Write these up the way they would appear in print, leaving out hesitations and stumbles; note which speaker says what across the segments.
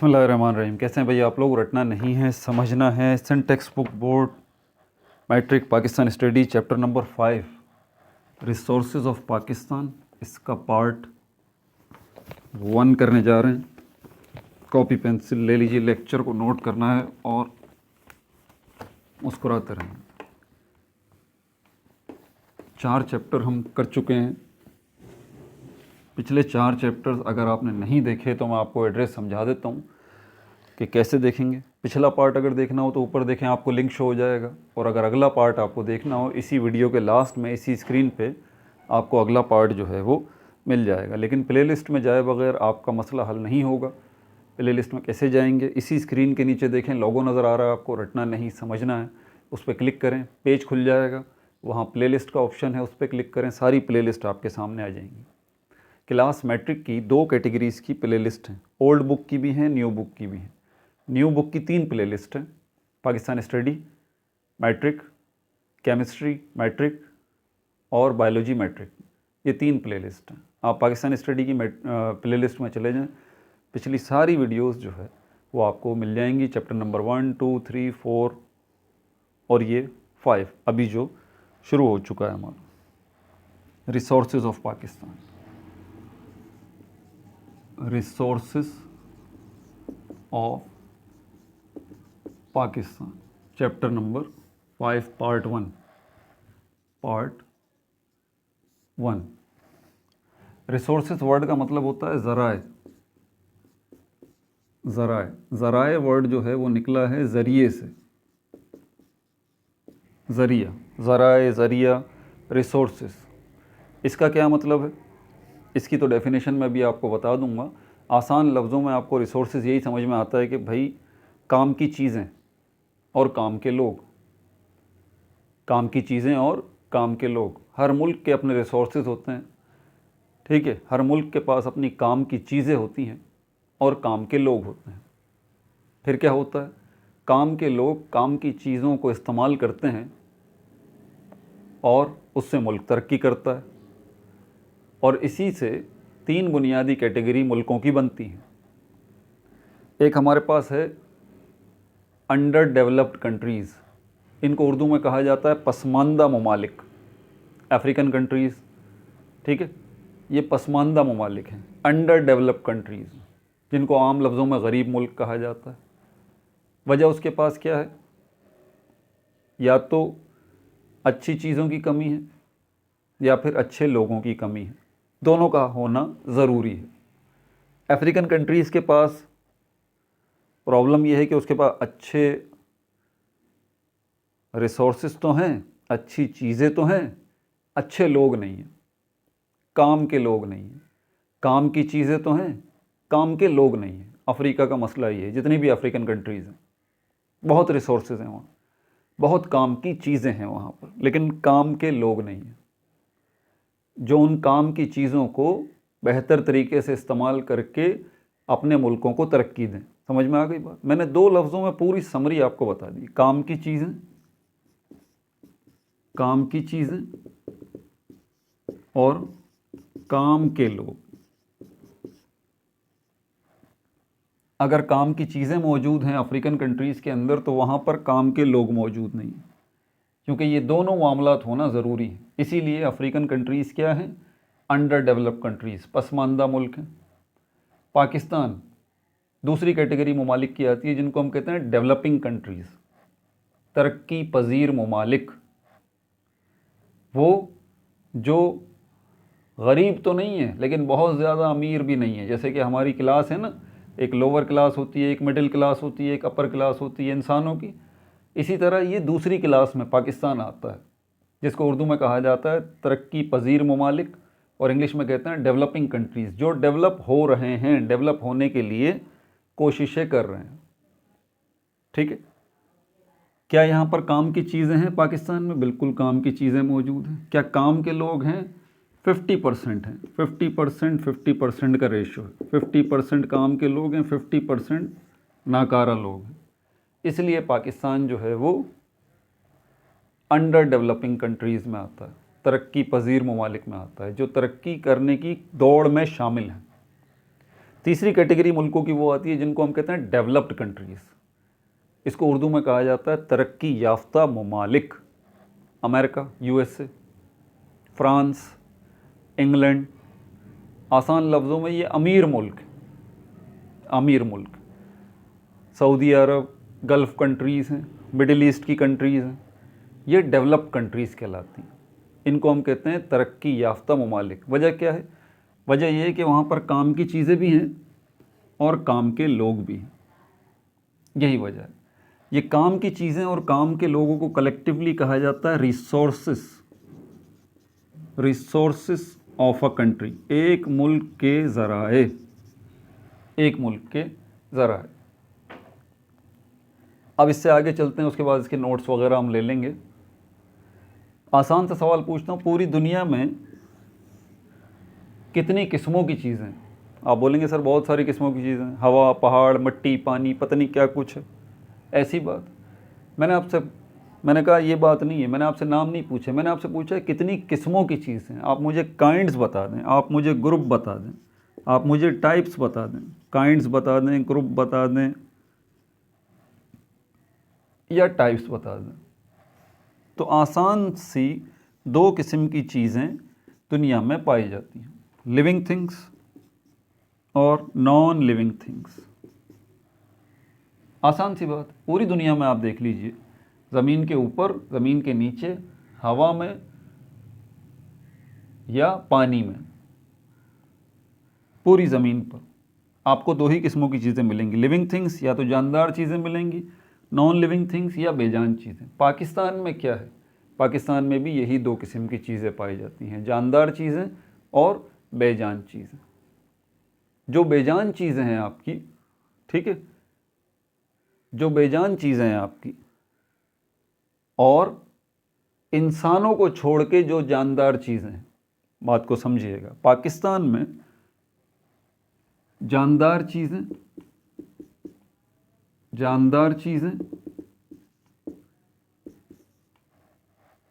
Speaker 1: बिस्मिल्लाहिर्रहमानिर्रहीम। कैसे हैं भैया आप लोग? रटना नहीं है, समझना है। सन text book board matric Pakistan study chapter number 5 resources of Pakistan, इसका पार्ट 1 करने जा रहे हैं। कॉपी पेंसिल ले लीजिए, लेक्चर को नोट करना है और मुस्कुराते रहें। 4 चैप्टर हम कर चुके हैं। पिछले 4 चैप्टर्स अगर आपने नहीं देखे तो मैं आपको एड्रेस समझा देता हूँ कि कैसे देखेंगे। पिछला पार्ट अगर देखना हो तो ऊपर देखें, आपको लिंक शो हो जाएगा। और अगर अगला पार्ट आपको देखना हो, इसी वीडियो के लास्ट में इसी स्क्रीन पे आपको अगला पार्ट जो है वो मिल जाएगा। लेकिन प्लेलिस्ट में जाए बगैर आपका मसला हल नहीं होगा। प्लेलिस्ट में कैसे जाएंगे? इसी स्क्रीन के नीचे देखें, लोगो नज़र आ रहा है आपको। रटना नहीं, समझना है। उस पर क्लिक करें, पेज खुल जाएगा। वहाँ प्लेलिस्ट का ऑप्शन है, उस पर क्लिक करें, सारी प्लेलिस्ट आपके सामने आ जाएंगी। क्लास मैट्रिक की 2 कैटेगरीज़ की प्लेलिस्ट हैं। ओल्ड बुक की भी हैं, न्यू बुक की भी हैं। न्यू बुक की 3 प्लेलिस्ट हैं, Pakistan study matric, chemistry matric और बायोलॉजी मैट्रिक। ये 3 प्लेलिस्ट हैं। आप पाकिस्तान स्टडी की प्लेलिस्ट में चले जाएं, पिछली सारी वीडियोस जो है वो आपको मिल जाएंगी। चैप्टर नंबर 1, 2, 3, 4 और ये 5 अभी जो शुरू हो चुका है हमारा। Resources of Pakistan, resources of Pakistan, chapter number 5 part 1। Resources word का मतलब होता है ज़राए। ज़राए वर्ड जो है वो निकला है ज़रिए से। ज़रिया, ज़राए, ज़रिया, रिसोर्सेज। इसका क्या मतलब है? इसकी तो डेफिनेशन मैं भी आपको बता दूंगा। आसान लफ्ज़ों में आपको रिसोर्सेज यही समझ में आता है कि भाई काम की चीज़ें और काम के लोग। काम की चीज़ें और काम के लोग। हर मुल्क के अपने रिसोर्सेज होते हैं, ठीक है। हर मुल्क के पास अपनी काम की चीज़ें होती हैं और काम के लोग होते हैं। फिर क्या होता है? काम के लोग काम की चीज़ों को इस्तेमाल करते हैं और उससे मुल्क तरक्की करता है। और इसी से 3 बुनियादी कैटेगरी मुल्कों की बनती हैं। एक हमारे पास है अंडर डेवलप्ड कंट्रीज़। इनको उर्दू में कहा जाता है पसमानदा ममालिक। अफ्रीकन कंट्रीज़, ठीक है, ये पसमानदा ममालिक हैं। अंडर डेवलप्ड कंट्रीज़, जिनको आम लफ्ज़ों में गरीब मुल्क कहा जाता है। वजह उसके पास क्या है? या तो अच्छी चीज़ों की कमी है या फिर अच्छे लोगों की कमी है। दोनों का होना ज़रूरी है। अफ्रीकन कंट्रीज़ के पास प्रॉब्लम यह है कि उसके पास अच्छे रिसोर्सेज तो हैं, अच्छी चीज़ें तो हैं, अच्छे लोग नहीं हैं, काम के लोग नहीं हैं। काम की चीज़ें तो हैं, काम के लोग नहीं हैं। अफ्रीका का मसला ये है। जितनी भी अफ्रीकन कंट्रीज़ हैं, बहुत रिसोर्सेज हैं वहाँ, बहुत काम की चीज़ें हैं वहाँ पर, लेकिन काम के लोग नहीं हैं जो उन काम की चीज़ों को बेहतर तरीके से इस्तेमाल करके अपने मुल्कों को तरक्की दें। समझ में आ गई बात? मैंने 2 लफ्ज़ों में पूरी समरी आपको बता दी। काम की चीज़ें, काम की चीज़ें और काम के लोग। अगर काम की चीज़ें मौजूद हैं अफ्रीकन कंट्रीज़ के अंदर, तो वहाँ पर काम के लोग मौजूद नहीं हैं, क्योंकि ये दोनों मामलात होना ज़रूरी है। इसीलिए अफ्रीकन कंट्रीज़ क्या हैं? अंडर डेवलप्ड कंट्रीज़, पसमानदा मुल्क हैं। पाकिस्तान दूसरी कैटेगरी ममालिक की आती है, जिनको हम कहते हैं डेवलपिंग कंट्रीज़, तरक्की पजीर ममालिक। वो जो गरीब तो नहीं है लेकिन बहुत ज़्यादा अमीर भी नहीं है। जैसे कि हमारी क्लास है ना, एक लोअर क्लास होती है, एक मिडिल क्लास होती है, एक अपर क्लास होती है इंसानों की। इसी तरह ये दूसरी क्लास में पाकिस्तान आता है, जिसको उर्दू में कहा जाता है तरक्की पजीर ममालिक, और इंग्लिश में कहते हैं डेवलपिंग कंट्रीज़, जो डेवलप हो रहे हैं, डेवलप होने के लिए कोशिशें कर रहे हैं, ठीक है। क्या यहाँ पर काम की चीज़ें हैं पाकिस्तान में? बिल्कुल काम की चीज़ें मौजूद हैं। क्या काम के लोग हैं? 50% हैं। 50% का रेशो है। 50% काम के लोग हैं, 50% नाकारा लोग हैं। इसलिए पाकिस्तान जो है वो अंडर डेवलपिंग कंट्रीज़ में आता है, तरक्की पजीर ममालिक में आता है, जो तरक्की करने की दौड़ में शामिल हैं। तीसरी कैटेगरी मुल्कों की वो आती है जिनको हम कहते हैं डेवलप्ड कंट्रीज़। इसको उर्दू में कहा जाता है तरक्की याफ्ता ममालिक। अमेरिका, यूएसए, फ्रांस, इंग्लैंड, आसान लफ्ज़ों में ये अमीर मुल्क, अमीर मुल्क। सऊदी अरब, गल्फ़ कंट्रीज़ हैं, मिडिल ईस्ट की कंट्रीज़ हैं, ये डेवलप्ड कंट्रीज़ कहलाती हैं। इनको हम कहते हैं तरक्की याफ्ता ममालिक। वजह क्या है? वजह यह है कि वहाँ पर काम की चीज़ें भी हैं और काम के लोग भी हैं। यही वजह है। ये काम की चीज़ें और काम के लोगों को कलेक्टिवली कहा जाता है resources, resources of a country. एक मुल्क के ज़राए, एक मुल्क के ज़राए। अब इससे आगे चलते हैं, उसके बाद इसके नोट्स वगैरह हम ले लेंगे। आसान सा सवाल पूछता हूँ, पूरी दुनिया में कितनी किस्मों की चीज़ें हैं? आप बोलेंगे सर बहुत सारी किस्मों की चीज़ें हैं, हवा, पहाड़, मिट्टी, पानी, पता नहीं क्या कुछ है। ऐसी बात मैंने कहा ये बात नहीं है। मैंने आपसे नाम नहीं पूछे, मैंने आपसे पूछा है कितनी किस्मों की चीज़ हैं। आप मुझे काइंड्स बता दें, आप मुझे ग्रुप बता दें, आप मुझे टाइप्स बता दें, काइंड्स बता दें, ग्रुप बता दें या टाइप्स बता दें। तो आसान सी दो किस्म की चीज़ें दुनिया में पाई जाती हैं, लिविंग थिंग्स और नॉन लिविंग थिंग्स। आसान सी बात, पूरी दुनिया में आप देख लीजिए, ज़मीन के ऊपर, ज़मीन के नीचे, हवा में या पानी में, पूरी ज़मीन पर आपको दो ही किस्मों की चीज़ें मिलेंगी, लिविंग थिंग्स या तो जानदार चीज़ें मिलेंगी, नॉन लिविंग थिंग्स या बेजान चीज़ें। पाकिस्तान में क्या है? पाकिस्तान में भी यही दो किस्म की चीज़ें पाई जाती हैं, जानदार चीज़ें और बेजान चीज़ें। जो बेजान चीज़ें हैं आपकी, ठीक है, जो बेजान चीज़ें हैं आपकी और इंसानों को छोड़ के जो जानदार चीज़ें हैं, बात को समझिएगा। पाकिस्तान में जानदार चीज़ें, जानदार चीज़ें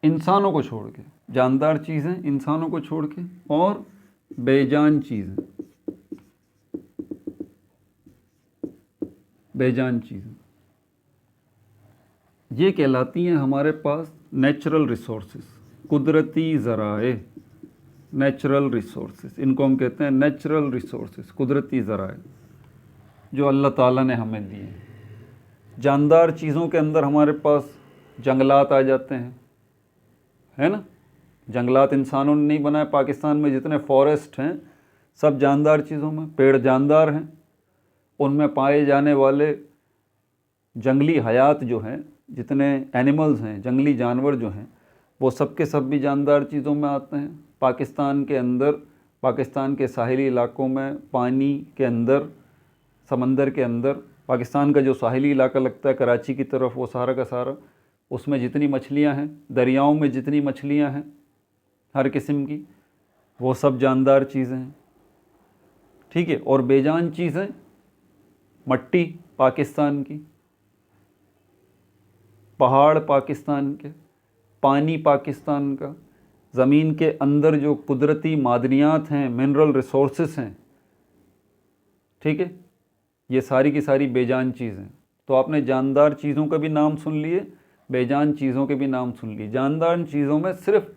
Speaker 1: इंसानों को छोड़ के, जानदार चीज़ें इंसानों को छोड़ के, और बेजान चीज़ें, बेजान चीज़ें ये कहलाती हैं हमारे पास नेचुरल रिसोर्सेज, कुदरती ज़राए। नेचुरल रिसोर्सेज, इनको हम कहते हैं नेचुरल रिसोर्सेज, कुदरती ज़राए जो अल्लाह ताला ने हमें दिए हैं। जानदार चीज़ों के अंदर हमारे पास जंगलात आ जाते हैं, है ना। जंगलात इंसानों ने नहीं बनाए। पाकिस्तान में जितने फॉरेस्ट हैं सब जानदार चीज़ों में, पेड़ जानदार हैं। उनमें पाए जाने वाले जंगली हयात जो हैं, जितने एनिमल्स हैं, जंगली जानवर जो हैं, वो सब के सब भी जानदार चीज़ों में आते हैं। पाकिस्तान के अंदर, पाकिस्तान के साहिली इलाकों में, पानी के अंदर, समंदर के अंदर, पाकिस्तान का जो साहिली इलाका लगता है कराची की तरफ, वो सारा का सारा, उसमें जितनी मछलियाँ हैं, दरियाओं में जितनी मछलियाँ हैं हर किस्म की, वो सब जानदार चीज़ें हैं, ठीक है। और बेजान चीज़ें, मट्टी पाकिस्तान की, पहाड़ पाकिस्तान के, पानी पाकिस्तान का, ज़मीन के अंदर जो कुदरती मादनियात हैं, मिनरल रिसोर्सेस हैं, ठीक है, ये सारी की सारी बेजान चीज़ें। तो आपने जानदार चीज़ों का भी नाम सुन लिए, बेजान चीज़ों के भी नाम सुन लिए। जानदार चीज़ों में सिर्फ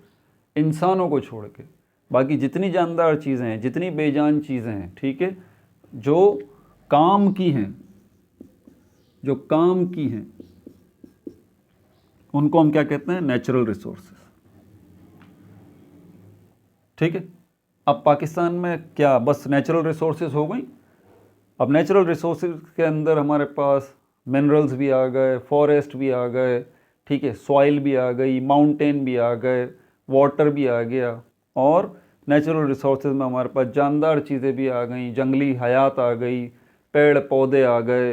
Speaker 1: इंसानों को छोड़ के बाकी जितनी जानदार चीज़ें हैं, जितनी बेजान चीज़ें हैं, ठीक है, जो काम की हैं, जो काम की हैं, उनको हम क्या कहते हैं? नेचुरल रिसोर्सेज, ठीक है। अब पाकिस्तान में क्या बस नेचुरल रिसोर्सेज हो गई? अब नेचुरल रिसोर्सेज के अंदर हमारे पास मिनरल्स भी आ गए, फॉरेस्ट भी आ गए, ठीक है, सॉइल भी आ गई, माउंटेन भी आ गए, वाटर भी आ गया, और नेचुरल रिसोर्सेज में हमारे पास जानदार चीज़ें भी आ गई, जंगली हयात आ गई, पेड़ पौधे आ गए,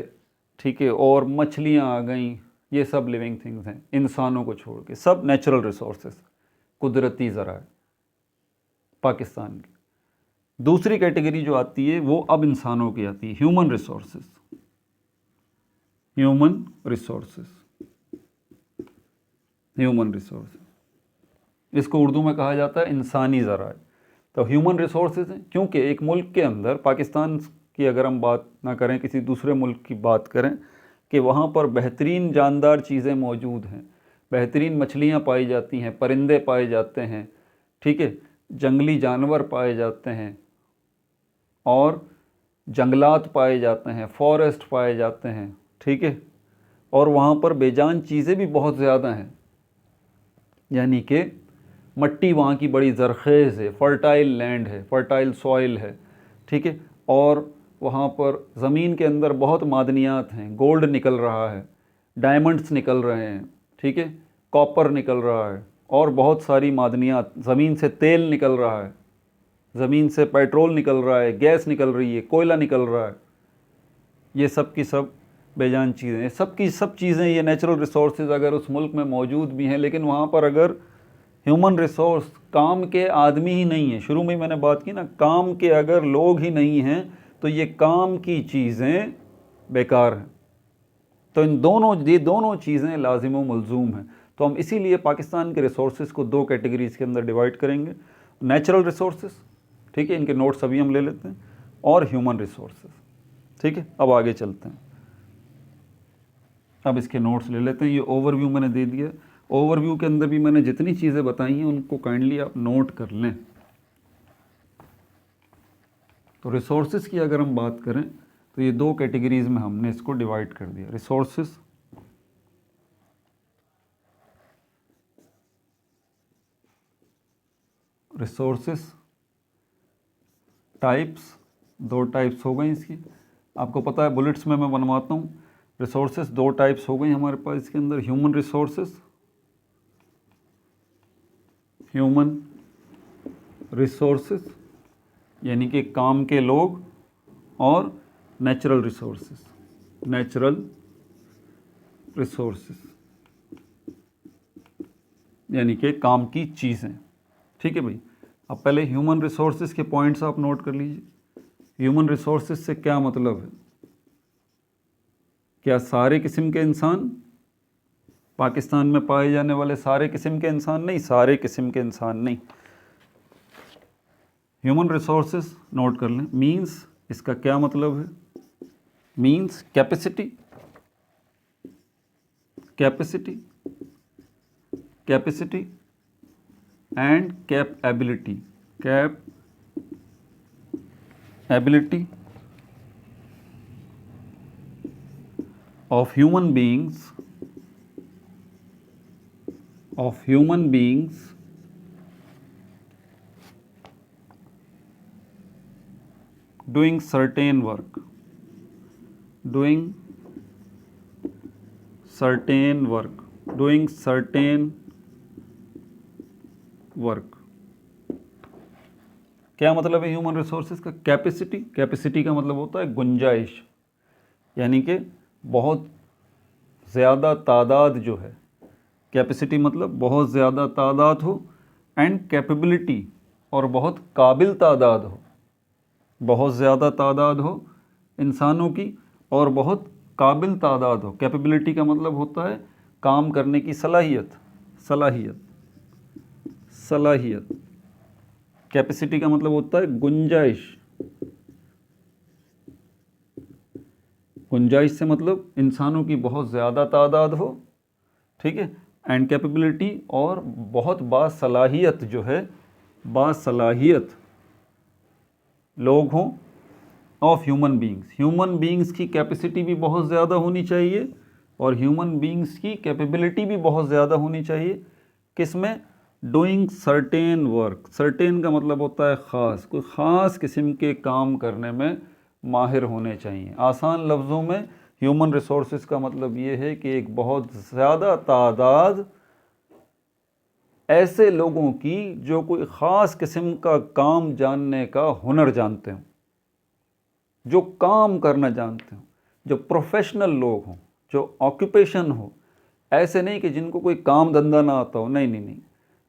Speaker 1: ठीक है, और मछलियाँ आ गई। ये सब लिविंग थिंग्स हैं, इंसानों को छोड़ के सब नेचुरल रिसोर्सेज, कुदरती ज़राए पाकिस्तान की। दूसरी कैटेगरी जो आती है वो अब इंसानों की आती है, human resources, human resources, human resources. इसको उर्दू में कहा जाता है इंसानी ज़राए। तो ह्यूमन रिसोर्सेज हैं, क्योंकि एक मुल्क के अंदर, पाकिस्तान की अगर हम बात ना करें, किसी दूसरे मुल्क की बात करें, कि वहाँ पर बेहतरीन जानदार चीज़ें मौजूद हैं, बेहतरीन मछलियाँ पाई जाती हैं, परिंदे पाए जाते हैं, ठीक है, जंगली जानवर पाए जाते हैं और जंगलात पाए जाते हैं, फॉरेस्ट पाए जाते हैं, ठीक है, और वहाँ पर बेजान चीज़ें भी बहुत ज़्यादा हैं, यानी कि मट्टी वहाँ की बड़ी ज़रख़ेज़ है, फ़र्टाइल लैंड है, फ़र्टाइल सॉइल है, ठीक है, और वहाँ पर ज़मीन के अंदर बहुत मादनियात हैं, गोल्ड निकल रहा है, डायमंड्स निकल रहे हैं, ठीक है, कॉपर निकल रहा है और बहुत सारी मादनियात, ज़मीन से तेल निकल रहा है, ज़मीन से पेट्रोल निकल रहा है, गैस निकल रही है, कोयला निकल रहा है, ये सब की सब बेजान चीज़ें, सब की सब चीज़ें, ये नेचुरल रिसोर्सेज अगर उस मुल्क में मौजूद भी हैं, लेकिन वहाँ पर अगर ह्यूमन रिसोर्स, काम के आदमी ही नहीं है, शुरू में मैंने बात की ना, काम के अगर लोग ही नहीं हैं तो ये काम की चीज़ें बेकार हैं। तो ये दोनों चीज़ें लाजिम व मलजूम हैं। तो हम इसीलिए पाकिस्तान के रिसोर्सेज को दो कैटेगरीज़ के अंदर डिवाइड करेंगे, नेचुरल रिसोर्सेज, ठीक है, इनके नोट्स अभी हम ले लेते हैं, और ह्यूमन रिसोर्सेज, ठीक है। अब आगे चलते हैं, अब इसके नोट्स ले लेते हैं। ये ओवरव्यू मैंने दे दिया, ओवरव्यू के अंदर भी मैंने जितनी चीज़ें बताई हैं उनको काइंडली आप नोट कर लें। तो रिसोर्सेज की अगर हम बात करें तो ये दो कैटेगरीज़ में हमने इसको डिवाइड कर दिया, रिसोर्सेज टाइप्स, दो टाइप्स हो गई इसकी, आपको पता है बुलेट्स में मैं बनवाता हूँ। रिसोर्सेज दो टाइप्स हो गई हमारे पास इसके अंदर, ह्यूमन रिसोर्सेज यानी कि काम के लोग, और नेचुरल रिसोर्सेज यानी कि काम की चीज़ें, ठीक है भाई। अब पहले ह्यूमन रिसोर्सेज के पॉइंट्स आप नोट कर लीजिए। ह्यूमन रिसोर्सेज से क्या मतलब है? क्या सारे किस्म के इंसान, पाकिस्तान में पाए जाने वाले सारे किस्म के इंसान नहीं, सारे किस्म के इंसान नहीं। ह्यूमन रिसोर्सेज नोट कर लें, मीन्स इसका क्या मतलब है? Means capacity and capability of human beings doing certain work क्या मतलब है ह्यूमन रिसोर्सेज का? कैपेसिटी का मतलब होता है गुंजाइश, यानी कि बहुत ज़्यादा तादाद जो है, कैपेसिटी मतलब बहुत ज़्यादा तादाद हो, एंड कैपेबिलिटी और बहुत काबिल तादाद हो, बहुत ज़्यादा तादाद हो इंसानों की और बहुत काबिल तादाद हो। कैपेबिलिटी का मतलब होता है काम करने की सलाहियत। कैपेसिटी का मतलब होता है गुंजाइश से मतलब इंसानों की बहुत ज़्यादा तादाद हो, ठीक है, एंड कैपेबिलिटी और बहुत बासलाहियत जो है, बासलाहियत लोग हों, ऑफ ह्यूमन बींग्स की कैपेसिटी भी बहुत ज़्यादा होनी चाहिए और ह्यूमन बींग्स की कैपेबिलिटी भी बहुत ज़्यादा होनी चाहिए। किसमें? Doing certain work. सर्टेन का मतलब होता है ख़ास, कोई ख़ास किस्म के काम करने में माहिर होने चाहिए। आसान लफ्ज़ों में ह्यूमन रिसोर्सेज का मतलब ये है कि एक बहुत ज़्यादा तादाद ऐसे लोगों की जो कोई ख़ास किस्म का काम जानने का हुनर जानते हों, जो काम करना जानते हों, जो प्रोफेशनल लोग हों, जो ऑक्यूपेशन हो, ऐसे नहीं कि जिनको कोई काम धंधा ना आता हो, नहीं।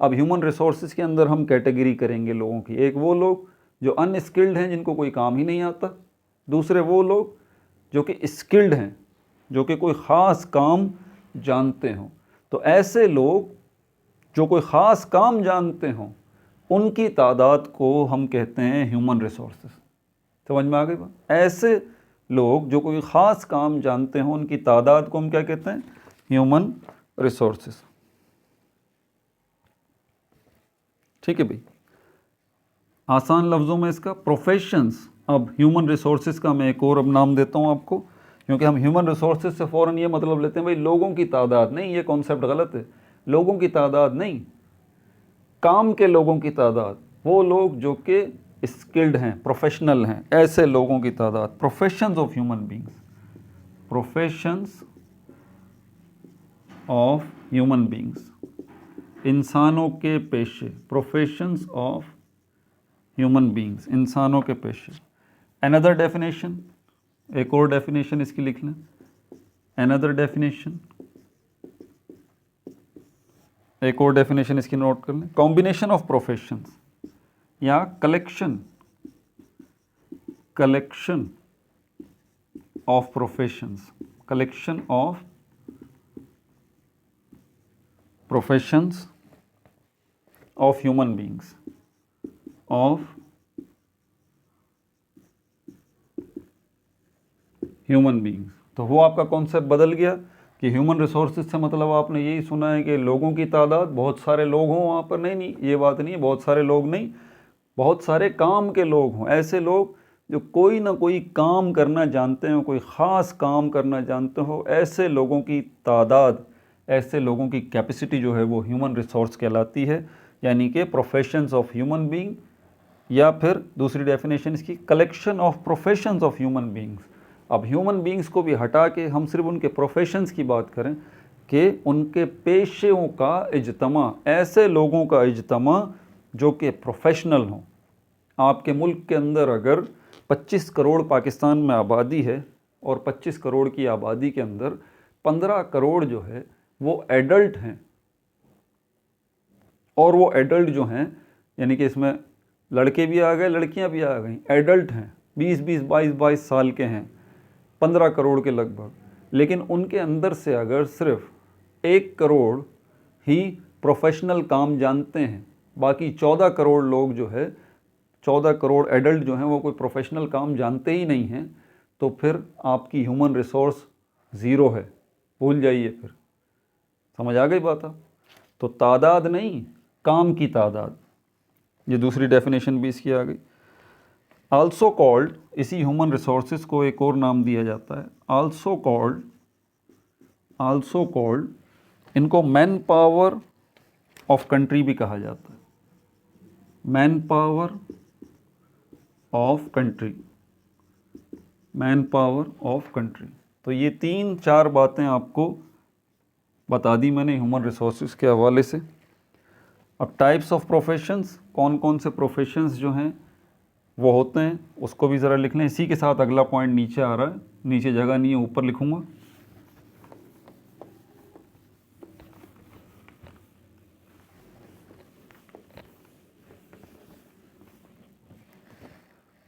Speaker 1: अब ह्यूमन रिसोर्सेज के अंदर हम कैटेगरी करेंगे लोगों की। एक वो लोग जो अनस्किल्ड हैं, जिनको कोई काम ही नहीं आता। दूसरे वो लोग जो कि स्किल्ड हैं, जो कि कोई ख़ास काम जानते हों। तो ऐसे लोग जो कोई ख़ास काम जानते हों, उनकी तादाद को हम कहते हैं ह्यूमन रिसोर्सेज। समझ में आ गई बात? ऐसे लोग जो कोई ख़ास काम जानते हैं उनकी तादाद को हम क्या कहते हैं? Human resources. ठीक है भाई, आसान लफ्ज़ों में इसका प्रोफेशंस। अब ह्यूमन रिसोर्सेज का मैं एक और अब नाम देता हूँ आपको, क्योंकि हम ह्यूमन रिसोर्सेज से फ़ौरन ये मतलब लेते हैं भाई लोगों की तादाद। नहीं, ये कॉन्सेप्ट गलत है। लोगों की तादाद नहीं, काम के लोगों की तादाद, वो लोग जो कि स्किल्ड हैं, प्रोफेशनल हैं, ऐसे लोगों की तादाद। Professions of human beings, professions of human beings, इंसानों के पेशे। प्रोफेशंस ऑफ ह्यूमन बींग्स, इंसानों के पेशे। अनदर डेफिनेशन, एक और डेफिनेशन इसकी लिख लें। अनदर डेफिनेशन, एक और डेफिनेशन इसकी नोट कर लें। कॉम्बिनेशन ऑफ प्रोफेशंस या collection of professions, collection of professions of human beings, of human beings. तो वो आपका कॉन्सेप्ट बदल गया कि ह्यूमन रिसोर्सेज से मतलब आपने यही सुना है कि लोगों की तादाद, बहुत सारे लोग हों वहाँ पर। नहीं, ये बात नहीं है, बहुत सारे लोग नहीं, बहुत सारे काम के लोग हों। ऐसे लोग जो कोई ना कोई काम करना जानते हो, कोई ख़ास काम करना जानते हो, ऐसे लोगों की तादाद, ऐसे लोगों की कैपेसिटी जो है वो ह्यूमन रिसोर्स कहलाती है, यानी कि प्रोफेशंस ऑफ ह्यूमन बींग, या फिर दूसरी डेफिनेशन इसकी collection of professions of human beings. अब ह्यूमन बींग्स को भी हटा के हम सिर्फ उनके प्रोफेशंस की बात करें कि उनके पेशों का इज्तमा, ऐसे लोगों का इज्तमा जो कि प्रोफेशनल हों। आपके मुल्क के अंदर अगर 25 करोड़ पाकिस्तान में आबादी है और 25 करोड़ की आबादी के अंदर 15 करोड़ जो है वो एडल्ट हैं, और वो एडल्ट जो हैं यानी कि इसमें लड़के भी आ गए, लड़कियां भी आ गई, एडल्ट हैं, 20-20, 22-22 साल के हैं, 15 करोड़ के लगभग। लेकिन उनके अंदर से अगर सिर्फ 1 करोड़ ही प्रोफेशनल काम जानते हैं, बाकी 14 करोड़ लोग जो है, 14 करोड़ एडल्ट जो हैं वो कोई प्रोफेशनल काम जानते ही नहीं हैं, तो फिर आपकी ह्यूमन रिसोर्स ज़ीरो है, भूल जाइए। फिर समझ आ गई बात? आप तो तादाद नहीं, काम की तादाद। ये दूसरी डेफिनेशन भी इसकी आ गई। आल्सो कॉल्ड, इसी ह्यूमन रिसोर्सेज को एक और नाम दिया जाता है, आल्सो कॉल्ड, इनको मैन पावर ऑफ कंट्री भी कहा जाता है, man power of country, man power of country. तो ये 3-4 बातें आपको बता दी मैंने ह्यूमन रिसोर्सेज के हवाले से। अब टाइप्स ऑफ प्रोफेशंस, कौन कौन से प्रोफेशंस जो हैं वो होते हैं, उसको भी ज़रा लिख लें। इसी के साथ अगला पॉइंट नीचे आ रहा है, नीचे जगह नहीं है, ऊपर लिखूंगा।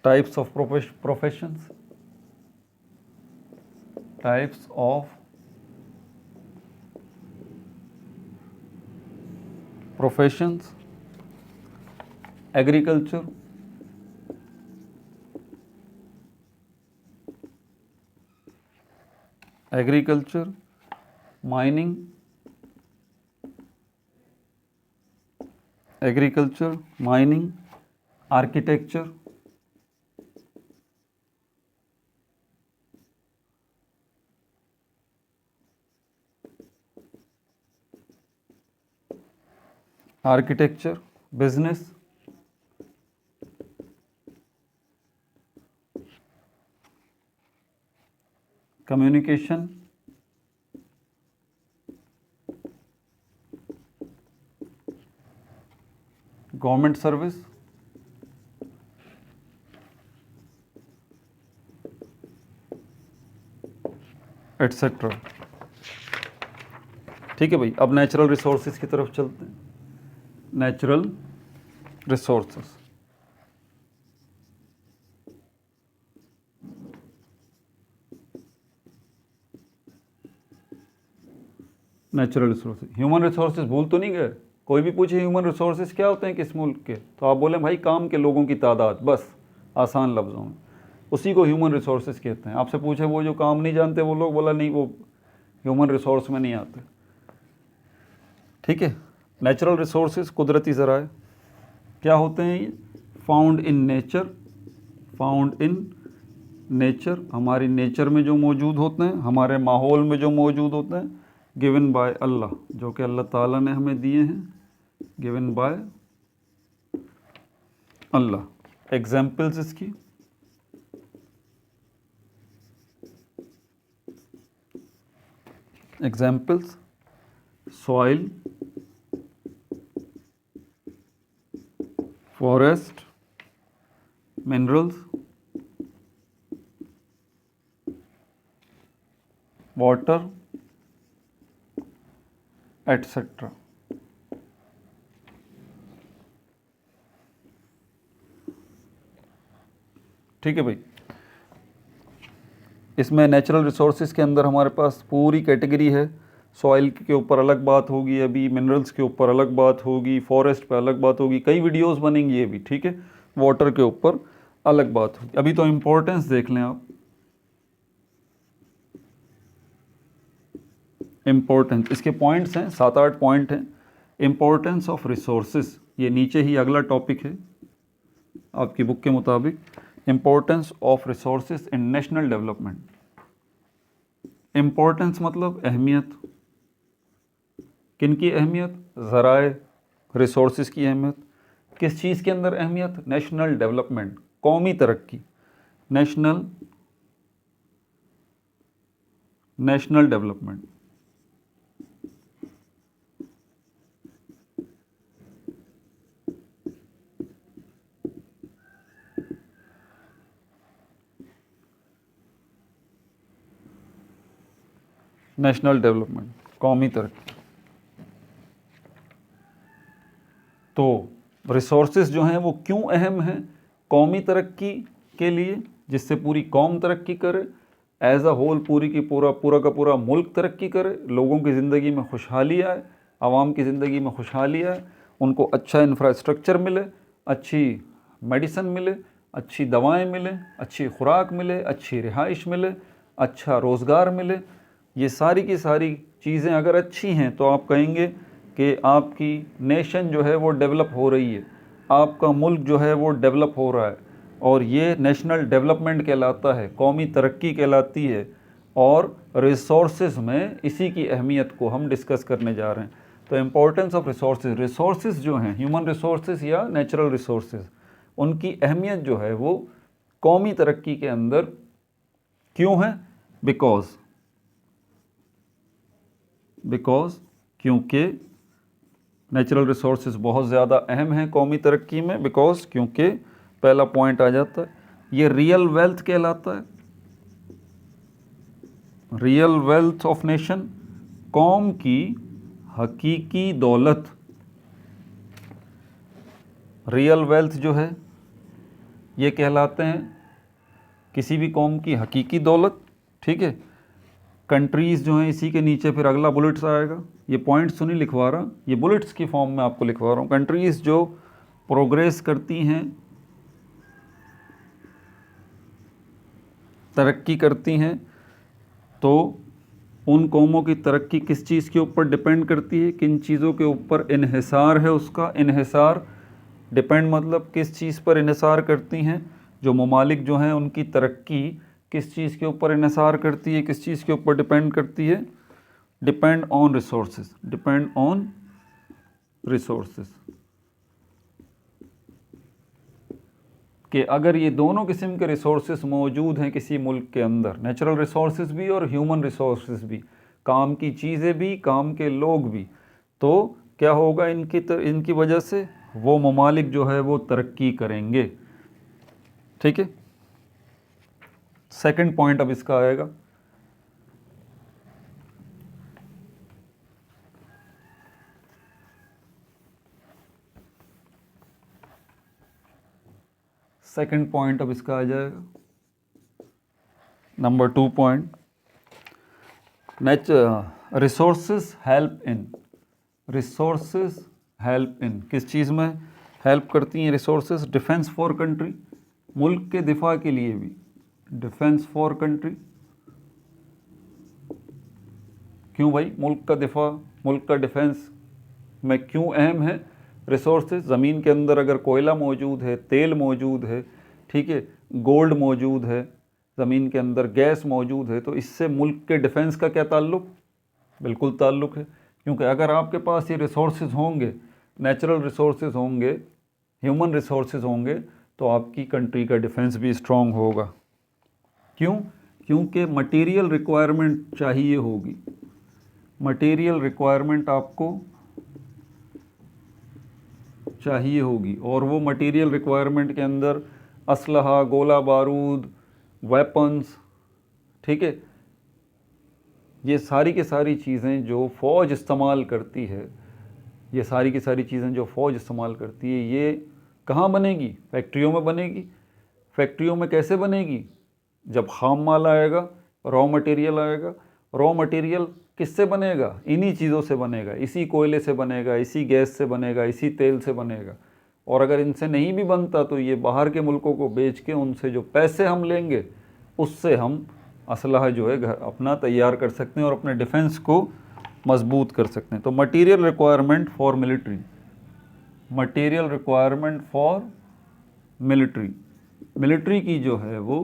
Speaker 1: Types of professions, types of professions. Agriculture, mining, architecture, business, communication, government service, etcetera. ठीक है भाई, अब नेचुरल रिसोर्सेज की तरफ चलते हैं। Natural resources, natural resources, human resources भूल तो नहीं गए? कोई भी पूछे ह्यूमन रिसोर्सेज क्या होते हैं किस मुल्क के, तो आप बोलें भाई काम के लोगों की तादाद, बस आसान लफ्ज़ों में। उसी को ह्यूमन रिसोर्सेज कहते हैं। आपसे पूछे वो जो काम नहीं जानते वो लोग, बोला नहीं वो ह्यूमन रिसोर्स में नहीं आते। ठीक है। नेचुरल रिसोर्सेज कुदरती ज़राए क्या होते हैं? ये found in nature, found in nature, हमारी नेचर में जो मौजूद होते हैं, हमारे माहौल में जो मौजूद होते हैं, गिवन बाय अल्लाह, जो कि अल्लाह ताला ने हमें दिए हैं, गिवन बाय अल्लाह। एग्जाम्पल्स इसकी, examples soil, forest, minerals, water, etcetera. ठीक है भाई। इसमें नेचुरल रिसोर्सेज के अंदर हमारे पास पूरी कैटेगरी है। सॉइल के ऊपर अलग बात होगी, अभी मिनरल्स के ऊपर अलग बात होगी, फॉरेस्ट पे अलग बात होगी, कई वीडियोस बनेंगी ये भी। ठीक है। वाटर के ऊपर अलग बात होगी। अभी तो इम्पोर्टेंस देख लें आप। इम्पोर्टेंस, इसके पॉइंट्स हैं, 7-8 पॉइंट हैं। इम्पोर्टेंस ऑफ रिसोर्सेज, ये नीचे ही अगला टॉपिक है आपकी बुक के मुताबिक। Importance of resources in national development. Importance मतलब अहमियत। किन की अहमियत? ज़राए रिसोर्सेज की अहमियत। किस चीज़ के अंदर अहमियत? नेशनल डेवलपमेंट, कौमी तरक्की, नेशनल डेवलपमेंट। नेशनल डेवलपमेंट, कौमी तरक्की। तो रिसोर्सेज जो हैं वो क्यों अहम हैं? कौमी तरक्की के लिए, जिससे पूरी कौम तरक्की करे, एज अ होल पूरी की पूरा का पूरा मुल्क तरक्की करे, लोगों की ज़िंदगी में खुशहाली आए, आवाम की ज़िंदगी में खुशहाली आए, उनको अच्छा इंफ्रास्ट्रक्चर मिले, अच्छी मेडिसन मिले, अच्छी दवाएं मिले, अच्छी खुराक मिले, अच्छी रिहाइश मिले, अच्छा रोज़गार मिले। ये सारी की सारी चीज़ें अगर अच्छी हैं तो आप कहेंगे कि आपकी नेशन जो है वो डेवलप हो रही है, आपका मुल्क जो है वो डेवलप हो रहा है। और ये नेशनल डेवलपमेंट कहलाता है, कौमी तरक्की कहलाती है। और रिसोर्सेज में इसी की अहमियत को हम डिस्कस करने जा रहे हैं। तो इम्पोर्टेंस ऑफ रिसोर्सेज, रिसोर्सेज जो हैं ह्यूमन रिसोर्सेज या नेचुरल रिसोर्सेज, उनकी अहमियत जो है वो कौमी तरक्की के अंदर क्यों है? बिकॉज क्योंकि नेचुरल रिसोर्सेज बहुत ज़्यादा अहम हैं कौमी तरक्की में। बिकॉज क्योंकि पहला पॉइंट आ जाता है, ये रियल वेल्थ कहलाता है, रियल वेल्थ ऑफ नेशन, कौम की हकीकी दौलत। रियल वेल्थ जो है ये कहलाते हैं किसी भी कौम की हकीकी दौलत। ठीक है। कंट्रीज़ जो हैं, इसी के नीचे फिर अगला बुलेट्स आएगा। ये पॉइंट्स तो नहीं लिखवा रहा, ये बुलेट्स की फॉर्म में आपको लिखवा रहा हूँ। कंट्रीज़ जो प्रोग्रेस करती हैं, तरक्की करती हैं, तो उन कौमों की तरक्की किस चीज़ के ऊपर डिपेंड करती है? किन चीज़ों के ऊपर इन्हिसार है उसका? इन्हिसार, डिपेंड मतलब किस चीज़ पर इन्हिसार करती हैं? जो ममालिक जो हैं उनकी तरक्की किस चीज़ के ऊपर इन्हिसार करती है, किस चीज़ के ऊपर डिपेंड करती है? Depend on resources, depend on resources. कि अगर ये दोनों किस्म के रिसोर्सेज मौजूद हैं किसी मुल्क के अंदर, नेचुरल रिसोर्सेज भी और ह्यूमन रिसोर्सेज भी, काम की चीज़ें भी, काम के लोग भी, तो क्या होगा? इनकी वजह से वो ममालिक जो है वो तरक्की करेंगे। ठीक है। सेकंड पॉइंट अब इसका आएगा, सेकंड पॉइंट अब इसका आ जाएगा, number 2 point, resources help in. Resources help in किस चीज़ में हेल्प करती हैं रिसोर्सेज? डिफेंस फॉर कंट्री, मुल्क के दिफा के लिए भी, डिफेंस फॉर कंट्री। क्यों भाई, मुल्क का दिफा, मुल्क का डिफेंस में क्यों अहम है? रिसोर्सेज, ज़मीन के अंदर अगर कोयला मौजूद है, तेल मौजूद है, ठीक है, गोल्ड मौजूद है, ज़मीन के अंदर गैस मौजूद है, तो इससे मुल्क के डिफेंस का क्या ताल्लुक़? बिल्कुल ताल्लुक़ है। क्योंकि अगर आपके पास ये रिसोर्सेज होंगे, नेचुरल रिसोर्सेज होंगे, ह्यूमन रिसोर्सेज होंगे, तो आपकी कंट्री का डिफेंस भी स्ट्रॉन्ग होगा। क्यों? क्योंकि मटेरियल रिक्वायरमेंट चाहिए होगी, मटेरियल रिक्वायरमेंट आपको चाहिए होगी, और वो मटेरियल रिक्वायरमेंट के अंदर असलहा, गोला बारूद, वेपन्स, ठीक है, ये सारी की सारी चीज़ें जो फ़ौज इस्तेमाल करती है, ये सारी की सारी चीज़ें जो फ़ौज इस्तेमाल करती है, ये कहाँ बनेगी? फैक्ट्रियों में बनेगी। फैक्ट्रियों में कैसे बनेगी? जब खाम माल आएगा, रॉ मटेरियल आएगा। रॉ मटेरियल किससे बनेगा? इन्हीं चीज़ों से बनेगा, इसी कोयले से बनेगा, इसी गैस से बनेगा, इसी तेल से बनेगा। और अगर इनसे नहीं भी बनता तो ये बाहर के मुल्कों को बेच के उनसे जो पैसे हम लेंगे, उससे हम असलहा जो है घर अपना तैयार कर सकते हैं और अपने डिफेंस को मजबूत कर सकते हैं। तो material requirement for military, material requirement for military, military की जो है वो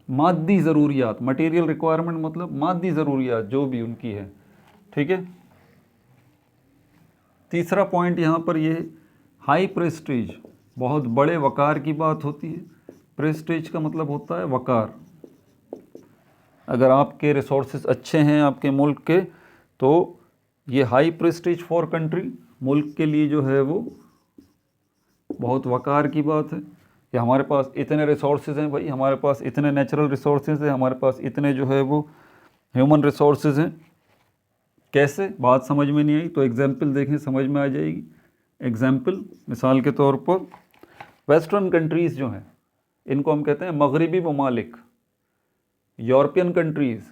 Speaker 1: मादी ज़रूरियात, मटेरियल रिक्वायरमेंट मतलब मादी ज़रूरियात जो भी उनकी है, ठीक है। तीसरा पॉइंट यहाँ पर ये हाई प्रेस्टीज, बहुत बड़े वकार की बात होती है। प्रेस्टीज का मतलब होता है वकार। अगर आपके रिसोर्सेज अच्छे हैं आपके मुल्क के, तो ये हाई प्रेस्टीज फॉर कंट्री, मुल्क के लिए जो है वो बहुत वकार की बात है कि हमारे पास इतने रिसोर्सेज हैं भाई, हमारे पास इतने नेचुरल रिसोर्सेज हैं, हमारे पास इतने जो है वो ह्यूमन रिसोर्सेज हैं। कैसे? बात समझ में नहीं आई तो एग्जाम्पल देखें, समझ में आ जाएगी। एग्जाम्पल, मिसाल के तौर पर वेस्टर्न कंट्रीज़ जो हैं, इनको हम कहते हैं मगरिबी ममालिक, European countries,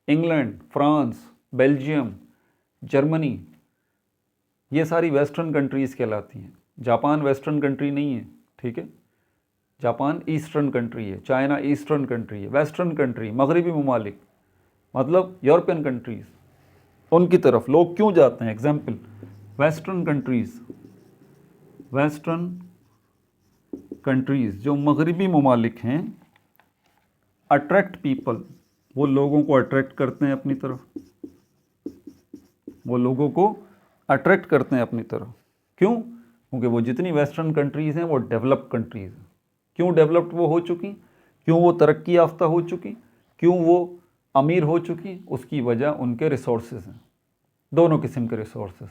Speaker 1: England, France, Belgium, Germany, ये सारी वेस्टर्न कंट्रीज़ कहलाती हैं। जापान वेस्टर्न कंट्री नहीं है, ठीक है, जापान ईस्टर्न कंट्री है, चाइना ईस्टर्न कंट्री है। वेस्टर्न कंट्री, मगरिबी ममालिक मतलब यूरोपियन कंट्रीज़, उनकी तरफ लोग क्यों जाते हैं? Example, western countries, western countries जो मगरिबी ममालिक हैं, अट्रैक्ट पीपल, वो लोगों को अट्रैक्ट करते हैं अपनी तरफ, वो लोगों को अट्रैक्ट करते हैं अपनी तरफ। क्यों? क्योंकि वो जितनी वेस्टर्न कंट्रीज़ हैं वो डेवलप्ड कंट्रीज़ हैं। क्यों डेवलप्ड वो हो चुकी? क्यों वो तरक्की याफ्ता हो चुकी? क्यों वो अमीर हो चुकी? उसकी वजह उनके रिसोर्सेज हैं, दोनों किस्म के रिसोर्सेज,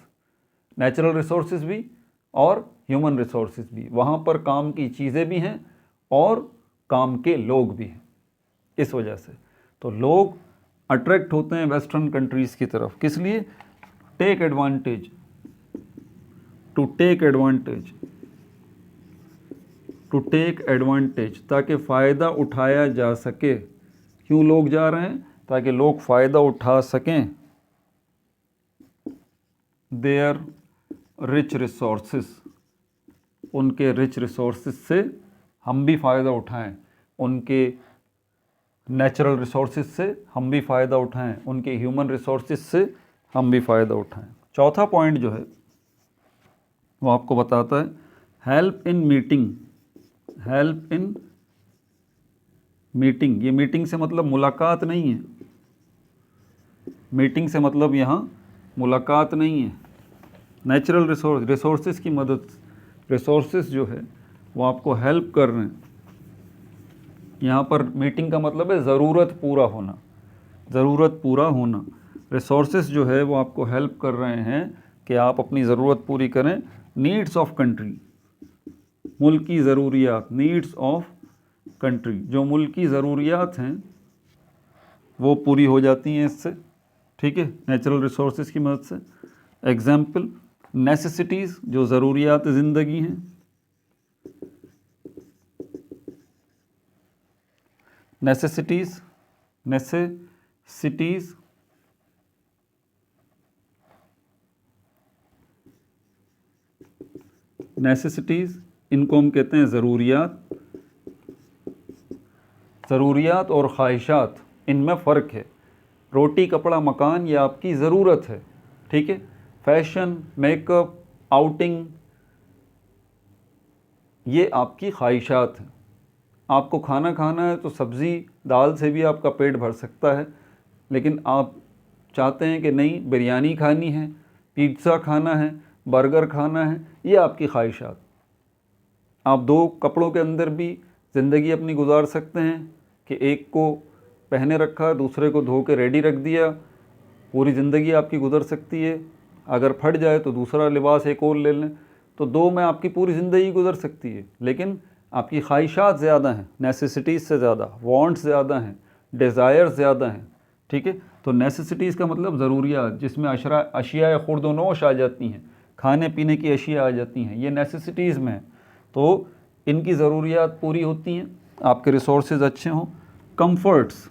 Speaker 1: नेचुरल रिसोर्सेज भी और ह्यूमन रिसोर्सेज भी। वहाँ पर काम की चीज़ें भी हैं और काम के लोग भी हैं। इस वजह से तो लोग अट्रैक्ट होते हैं वेस्टर्न कंट्रीज़ की तरफ। किस लिए? Take advantage, to take advantage, to take advantage, ताकि फ़ायदा उठाया जा सके। क्यों लोग जा रहे हैं? ताकि लोग फ़ायदा उठा सकें देयर रिच रिसोर्सेस, उनके रिच रिसोर्सेस से हम भी फ़ायदा उठाएं, उनके नेचुरल रिसोर्सेज से हम भी फ़ायदा उठाएं, उनके ह्यूमन रिसोर्सेज से हम भी फ़ायदा उठाएं। चौथा पॉइंट जो है वो आपको बताता है help in meeting, help in meeting. ये मीटिंग से मतलब मुलाकात नहीं है, मीटिंग से मतलब यहाँ मुलाकात नहीं है। नेचुरल रिसोर्सेज की मदद, रिसोर्सेज जो है वो आपको हेल्प कर रहे हैं। यहाँ पर मीटिंग का मतलब है ज़रूरत पूरा होना, ज़रूरत पूरा होना। रिसोर्सेज जो है वो आपको हेल्प कर रहे हैं कि आप अपनी ज़रूरत पूरी करें। नीड्स ऑफ कंट्री, मुल्क की ज़रूरियात, नीड्स ऑफ कंट्री, जो मुल्क की ज़रूरियात हैं वो पूरी हो जाती हैं इससे, ठीक है, नेचुरल रिसोर्सेज की मदद से। एग्जाम्पल, नेसेसिटीज़, जो ज़रूरियात ज़िंदगी हैं, नेसेसिटीज़, नेसेसिटीज़ नेसेसिटीज़, इनको हम कहते हैं ज़रूरियात। ज़रूरियात और ख्वाहिशात, इनमें फ़र्क है। रोटी कपड़ा मकान ये आपकी ज़रूरत है, ठीक है। फैशन, मेकअप, आउटिंग ये आपकी ख्वाहिशात हैं। आपको खाना खाना है तो सब्ज़ी दाल से भी आपका पेट भर सकता है, लेकिन आप चाहते हैं कि नहीं बिरयानी खानी है, पिज़्ज़ा खाना है, बर्गर खाना है, ये आपकी ख्वाहिशात। आप दो कपड़ों के अंदर भी ज़िंदगी अपनी गुजार सकते हैं कि एक को पहने रखा, दूसरे को धो के रेडी रख दिया, पूरी ज़िंदगी आपकी गुजर सकती है। अगर फट जाए तो दूसरा लिबास एक और ले लें, तो दो में आपकी पूरी ज़िंदगी गुजर सकती है। लेकिन आपकी ख्वाहिशात ज़्यादा हैं, नेसेसिटीज़ से ज़्यादा, वांट्स ज़्यादा हैं, डिज़ायर्स ज़्यादा हैं, ठीक है। तो नेसेसिटीज़ का मतलब ज़रूरियात, जिसमें अशिया खुर्द व नोश आ जाती हैं, खाने पीने की अशिया आ जाती हैं, ये नेसेसिटीज़ में है। तो इनकी ज़रूरियात पूरी होती हैं, आपके रिसोर्सेज अच्छे हों। कंफर्ट्स,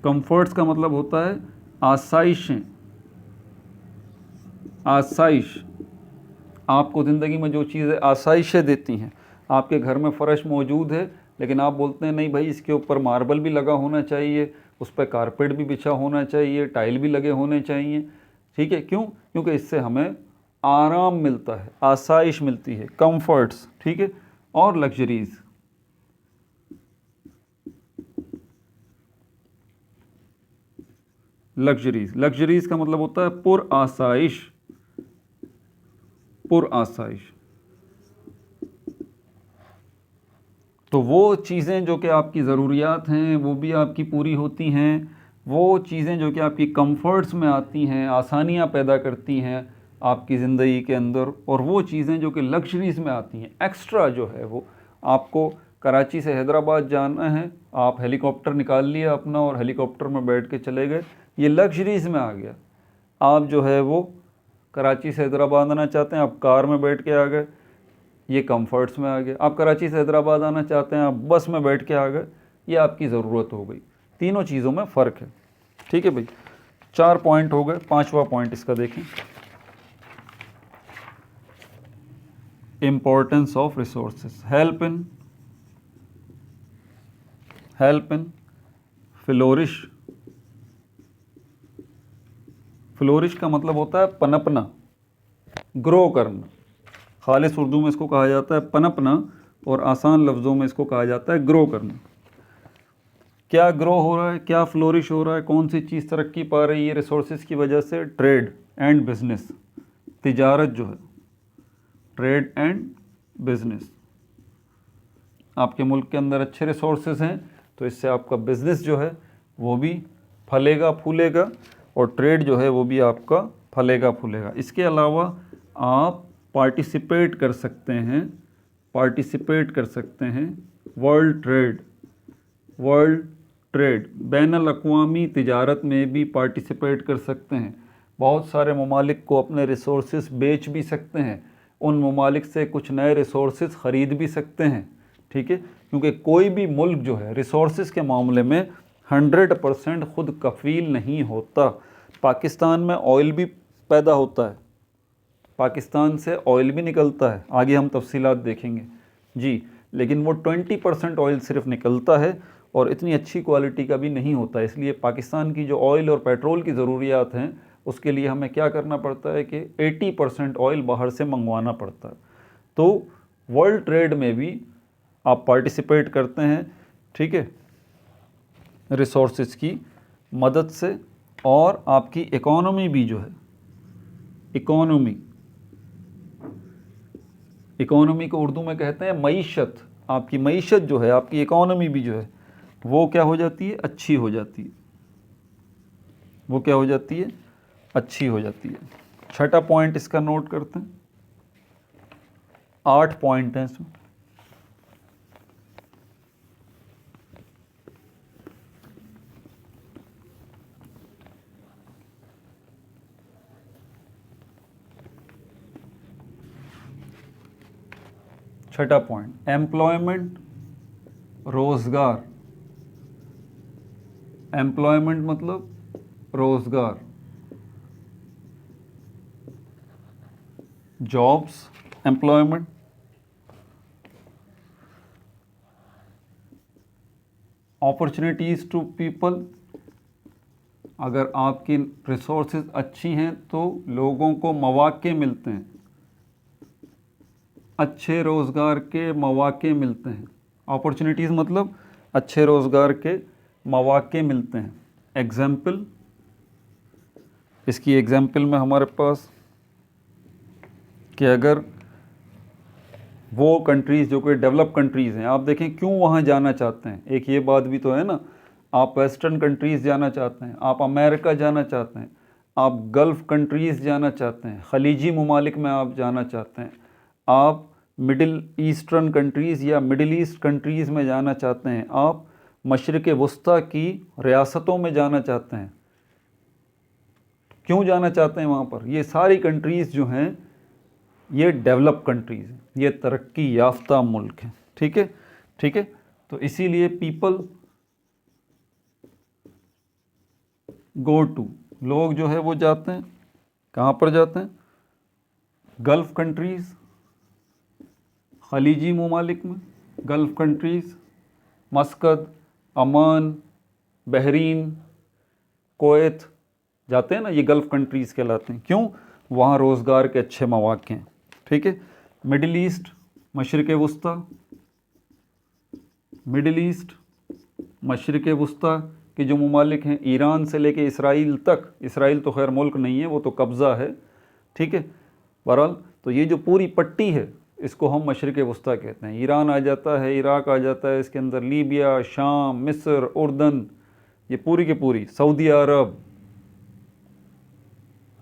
Speaker 1: कंफर्ट्स का मतलब होता है आसाइशें, आसाइश, आपको ज़िंदगी में जो चीज़ें आसाइशें देती हैं। आपके घर में फ़र्श मौजूद है, लेकिन आप बोलते हैं नहीं भाई इसके ऊपर मार्बल भी लगा होना चाहिए, उस पर कारपेट भी बिछा होना चाहिए, टाइल भी लगे होने चाहिए, ठीक है। क्यों? क्योंकि इससे हमें आराम मिलता है, आसाइश मिलती है, कंफर्ट्स, ठीक है। और लग्जरीज़, लग्जरीज़ का मतलब होता है पुरआसाइश, पुरआसाइश। तो वो चीज़ें जो कि आपकी ज़रूरियात हैं वो भी आपकी पूरी होती हैं, वो चीज़ें जो कि आपकी कंफर्ट्स में आती हैं, आसानियाँ पैदा करती हैं आपकी ज़िंदगी के अंदर, और वो चीज़ें जो कि लग्जरीज़ में आती हैं, एक्स्ट्रा जो है वो। आपको कराची से हैदराबाद जाना है, आप हेलीकॉप्टर निकाल लिया अपना और हेलीकॉप्टर में बैठ के चले गए, ये लग्जरीज़ में आ गया। आप जो है वो कराची से हैदराबाद आना चाहते हैं, आप कार में बैठ के आ गए, ये कंफर्ट्स में आ गया। आप कराची से हैदराबाद आना चाहते हैं, आप बस में बैठ के आ गए, ये आपकी ज़रूरत हो गई। तीनों चीज़ों में फ़र्क है, ठीक है भाई। 4 पॉइंट हो गए, 5वां पॉइंट इसका देखें, importance of resources. Help in flourish, flourish का मतलब होता है पनपना, ग्रो करना। खालिस उर्दू में इसको कहा जाता है पनपना, और आसान लफ्ज़ों में इसको कहा जाता है ग्रो करना। क्या ग्रो हो रहा है, क्या फ्लोरिश हो रहा है, कौन सी चीज़ तरक्की पा रही है रिसोर्सेज की वजह से? ट्रेड एंड बिजनेस, तिजारत जो है, ट्रेड एंड बिजनेस। आपके मुल्क के अंदर अच्छे रिसोर्सेज हैं तो इससे आपका बिज़नेस जो है वो भी फलेगा फूलेगा, और ट्रेड जो है वो भी आपका फलेगा फूलेगा। इसके अलावा आप पार्टिसिपेट कर सकते हैं, वर्ल्ड ट्रेड, बैनुल अक़वामी तिजारत में भी पार्टिसिपेट कर सकते हैं। बहुत सारे ममालिक को अपने रिसोर्सेज बेच भी सकते हैं, उन ममालिक से कुछ नए रिसोर्सेज ख़रीद भी सकते हैं, ठीक है। क्योंकि कोई भी मुल्क जो है रिसोर्सेज के मामले में 100% ख़ुद कफ़ील नहीं होता। पाकिस्तान में ऑयल भी पैदा होता है, पाकिस्तान से ऑयल भी निकलता है, आगे हम तफसीलात देखेंगे जी, लेकिन वो 20% ऑयल सिर्फ निकलता है और इतनी अच्छी क्वालिटी का भी नहीं होता। इसलिए पाकिस्तान की जो ऑयल और पेट्रोल की ज़रूरियात हैं उसके लिए हमें क्या करना पड़ता है कि 80% ऑयल बाहर से मंगवाना पड़ता है। तो वर्ल्ड ट्रेड में भी आप पार्टिसिपेट करते हैं, ठीक है, रिसोर्सेज की मदद से। और आपकी इकोनॉमी भी जो है, इकोनॉमी को उर्दू में कहते हैं मईशत। आपकी मईशत जो है, आपकी इकोनॉमी भी जो है वो क्या हो जाती है? अच्छी हो जाती है। वो क्या हो जाती है? अच्छी हो जाती है। 6ठा पॉइंट इसका नोट करते हैं, 8 पॉइंट हैं इसमें। छठा पॉइंट, एम्प्लॉयमेंट, रोज़गार। एम्प्लॉयमेंट मतलब रोज़गार, jobs, employment. Opportunities to people, अगर आपकी रिसोर्सेज अच्छी हैं तो लोगों को मौके मिलते हैं, अच्छे रोज़गार के मौके मिलते हैं। अपॉर्चुनिटीज़ मतलब अच्छे रोज़गार के मौके मिलते हैं। एग्जाम्पल, इसकी एग्जाम्पल में हमारे पास कि अगर वो कंट्रीज़ जो कि डेवलप कंट्रीज़ हैं, आप देखें क्यों वहाँ जाना चाहते हैं, एक ये बात भी तो है ना। आप वेस्टर्न कंट्रीज़ जाना चाहते हैं, आप अमेरिका जाना चाहते हैं, आप गल्फ़ कंट्रीज़ जाना चाहते हैं, खलीजी ममालिक में आप जाना चाहते हैं, आप मिडिल ईस्टर्न कंट्रीज़ या मिडिल ईस्ट कंट्रीज़ में जाना चाहते हैं, आप मशरिक़ वस्ता की रियासतों में जाना चाहते हैं। क्यों जाना चाहते हैं वहाँ पर? ये सारी कंट्रीज़ जो हैं ये डेवलप कंट्रीज़ हैं, ये तरक्की याफ्ता मुल्क हैं। ठीक है, ठीक है। तो इसीलिए पीपल गो टू, लोग जो है वो जाते हैं, कहाँ पर जाते हैं? गल्फ़ कंट्रीज़, खलीजी ममालिक में, गल्फ़ कंट्रीज़, मस्कत, अमान, बहरीन, कुवैत जाते हैं ना, ये गल्फ़ कंट्रीज़ कहलाते हैं। क्यों? वहाँ रोज़गार के अच्छे मौके हैं। ठीक है। मिडिल ईस्ट, मशरिक़ वस्ता, मिडिल ईस्ट, मशरिक़ वस्ता के जो ममालिक हैं, ईरान से लेके इसराइल तक, इसराइल तो खैर मुल्क नहीं है, वो तो कब्ज़ा है। ठीक है। बहरहाल तो ये जो पूरी पट्टी है इसको हम मशरिक़ वस्ता कहते हैं। ईरान आ जाता है, इराक़ आ जाता है, इसके अंदर लीबिया, शाम, मिस्र, उर्दन, ये पूरी की पूरी, सऊदी अरब।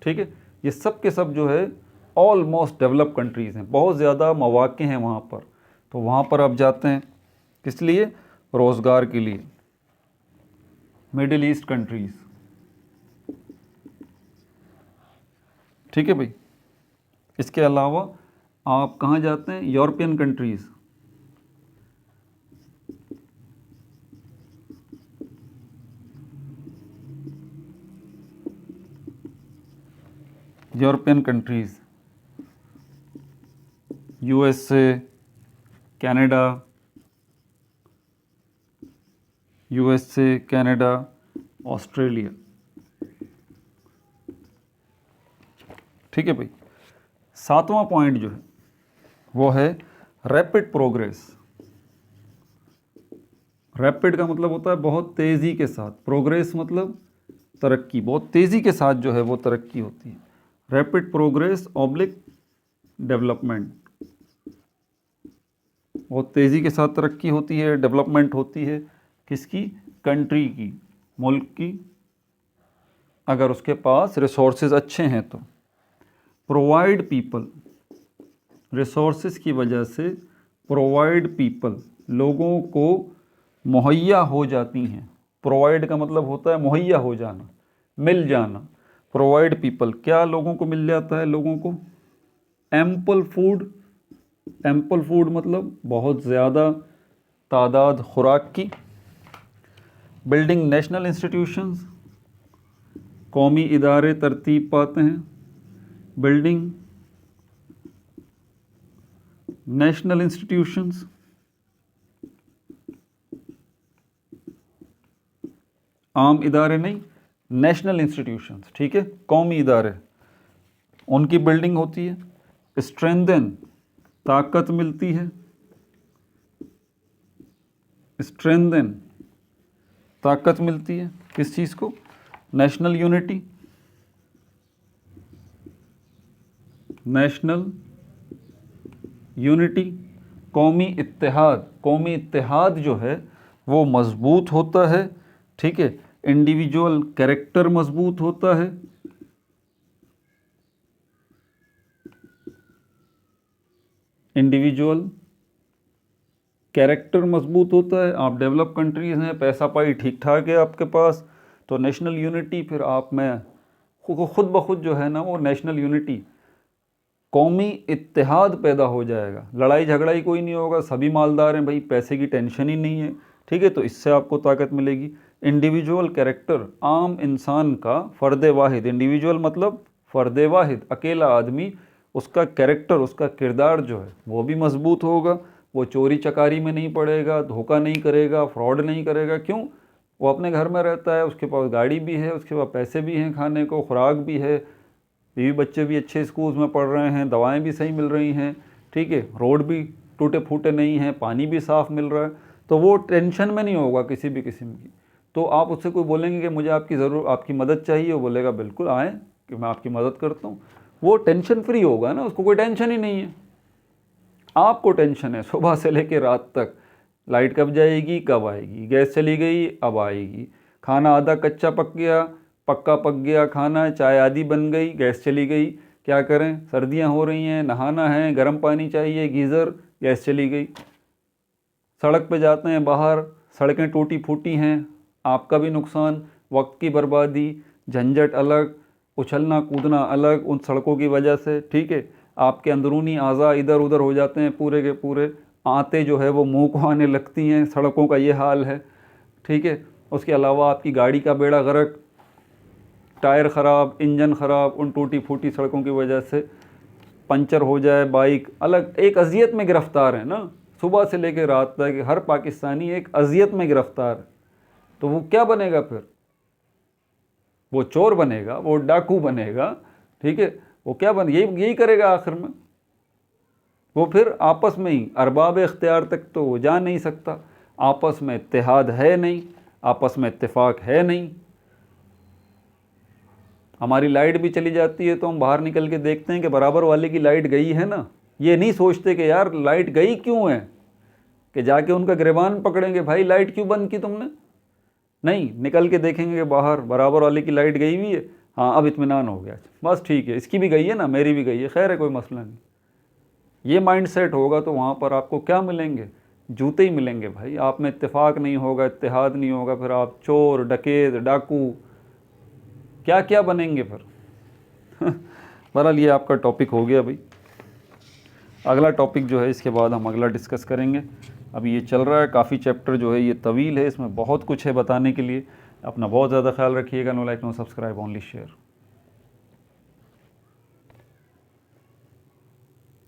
Speaker 1: ठीक है। ये सब के सब जो है ऑलमोस्ट डेवलप कंट्रीज़ हैं, बहुत ज़्यादा मौके हैं वहाँ पर। तो वहाँ पर आप जाते हैं किस लिए? रोज़गार के लिए। Middle east countries. ठीक है भाई। इसके अलावा आप कहाँ जाते हैं? European countries, European countries, USA, Canada, USA, Canada, Australia. ठीक है भाई। सातवां पॉइंट जो है वो है रैपिड प्रोग्रेस। रैपिड का मतलब होता है बहुत तेज़ी के साथ, प्रोग्रेस मतलब तरक्की, बहुत तेज़ी के साथ जो है वो तरक्की होती है। रैपिड प्रोग्रेस ऑब्लिक डेवलपमेंट, बहुत तेज़ी के साथ तरक्की होती है, डेवलपमेंट होती है। किसकी? कंट्री की, मुल्क की, अगर उसके पास रिसोर्सेज अच्छे हैं तो। प्रोवाइड पीपल, रिसोर्सेज की वजह से प्रोवाइड पीपल, लोगों को मुहैया हो जाती हैं। प्रोवाइड का मतलब होता है मुहैया हो जाना, मिल जाना। प्रोवाइड पीपल, क्या लोगों को मिल जाता है? लोगों को एम्पल फूड, एम्पल फूड मतलब बहुत ज़्यादा तादाद खुराक की। बिल्डिंग नेशनल इंस्टीट्यूशंस, कौमी इदारे तरतीब पाते हैं। बिल्डिंग नेशनल इंस्टीट्यूशंस, आम इदारे नहीं, नेशनल इंस्टीट्यूशंस। ठीक है, कौमी इदारे, उनकी बिल्डिंग होती है। स्ट्रेंथन, ताकत मिलती है। स्ट्रेंथन, ताकत मिलती है किस चीज़ को? नेशनल यूनिटी, नेशनल यूनिटी, कौमी इत्तेहाद। कौमी इत्तेहाद जो है वो मजबूत होता है। ठीक है। इंडिविजुअल कैरेक्टर मजबूत होता है। इंडिविजुअल कैरेक्टर मजबूत होता है। आप डेवलप कंट्रीज़ हैं, पैसा पाई ठीक ठाक है आपके पास, तो नेशनल यूनिटी, फिर आप में खुद ब खुद जो है ना वो नेशनल यूनिटी, कौमी इत्तेहाद पैदा हो जाएगा। लड़ाई झगड़ा ही कोई नहीं होगा, सभी मालदार हैं भाई, पैसे की टेंशन ही नहीं है। ठीक है। तो इससे आपको ताकत मिलेगी। इंडिविजुअल कैरेक्टर, आम इंसान का फ़र्द वाहिद, इंडिविजुअल मतलब फ़र्द वाहिद, अकेला आदमी, उसका कैरेक्टर, उसका किरदार जो है वो भी मजबूत होगा। वो चोरी चकारी में नहीं पड़ेगा, धोखा नहीं करेगा, फ्रॉड नहीं करेगा। क्यों? वो अपने घर में रहता है, उसके पास गाड़ी भी है, उसके पास पैसे भी हैं, खाने को खुराक भी है, बीवी बच्चे भी अच्छे स्कूल्स में पढ़ रहे हैं, दवाएं भी सही मिल रही हैं, ठीक है, रोड भी टूटे फूटे नहीं हैं, पानी भी साफ़ मिल रहा है, तो वो टेंशन में नहीं होगा किसी भी किस्म की। तो आप उससे कोई बोलेंगे कि मुझे आपकी मदद चाहिए, वो बोलेगा बिल्कुल आएँ कि मैं आपकी मदद करता हूँ। वो टेंशन फ्री होगा ना, उसको कोई टेंशन ही नहीं है। आपको टेंशन है सुबह से लेकर रात तक, लाइट कब जाएगी, कब आएगी, गैस चली गई, अब आएगी, खाना आधा कच्चा पक गया, पक्का पक गया खाना, चाय आधी बन गई, गैस चली गई, क्या करें, सर्दियां हो रही हैं, नहाना है, गर्म पानी चाहिए, गीज़र, गैस चली गई। सड़क पे जाते हैं बाहर, सड़कें टूटी फूटी हैं, आपका भी नुकसान, वक्त की बर्बादी, झंझट अलग, उछलना कूदना अलग उन सड़कों की वजह से, ठीक है। आपके अंदरूनी आज़ा इधर उधर हो जाते हैं पूरे के पूरे, आते जो है वो मुंह को आने लगती हैं, सड़कों का ये हाल है, ठीक है। उसके अलावा आपकी गाड़ी का बेड़ा गर्क, टायर ख़राब, इंजन ख़राब उन टूटी फूटी सड़कों की वजह से, पंचर हो जाए बाइक, अलग एक अजियत में गिरफ़्तार है ना। सुबह से लेकर रात तक हर पाकिस्तानी एक अजियत में गिरफ़्तार है। तो वो क्या बनेगा फिर? वो चोर बनेगा, वो डाकू बनेगा, ठीक है, वो क्या यही करेगा आखिर में। वो फिर आपस में ही अरबाब इख्तियार तक तो वो जा नहीं सकता, आपस में इत्तेहाद है नहीं, आपस में इत्तेफाक है नहीं। हमारी लाइट भी चली जाती है तो हम बाहर निकल के देखते हैं कि बराबर वाले की लाइट गई है ना, ये नहीं सोचते कि यार लाइट गई क्यों है, कि जाके उनका गिरबान पकड़ेंगे, भाई लाइट क्यों बंद की तुमने। नहीं, निकल के देखेंगे कि बाहर बराबर वाले की लाइट गई हुई है, हाँ अब इत्मीनान हो गया, बस ठीक है, इसकी भी गई है ना, मेरी भी गई है, खैर है, कोई मसला नहीं। ये माइंड सेट होगा तो वहाँ पर आपको क्या मिलेंगे? जूते ही मिलेंगे भाई। आप में इत्तेफाक नहीं होगा, इत्तेहाद नहीं होगा, फिर आप चोर, डकैत, डाकू, क्या क्या बनेंगे फिर। बहरहाल ये आपका टॉपिक हो गया भाई। अगला टॉपिक जो है इसके बाद हम अगला डिस्कस करेंगे। अभी ये चल रहा है, काफ़ी चैप्टर जो है ये तवील है, इसमें बहुत कुछ है बताने के लिए। अपना बहुत ज़्यादा ख्याल रखिएगा। No like no subscribe, only share.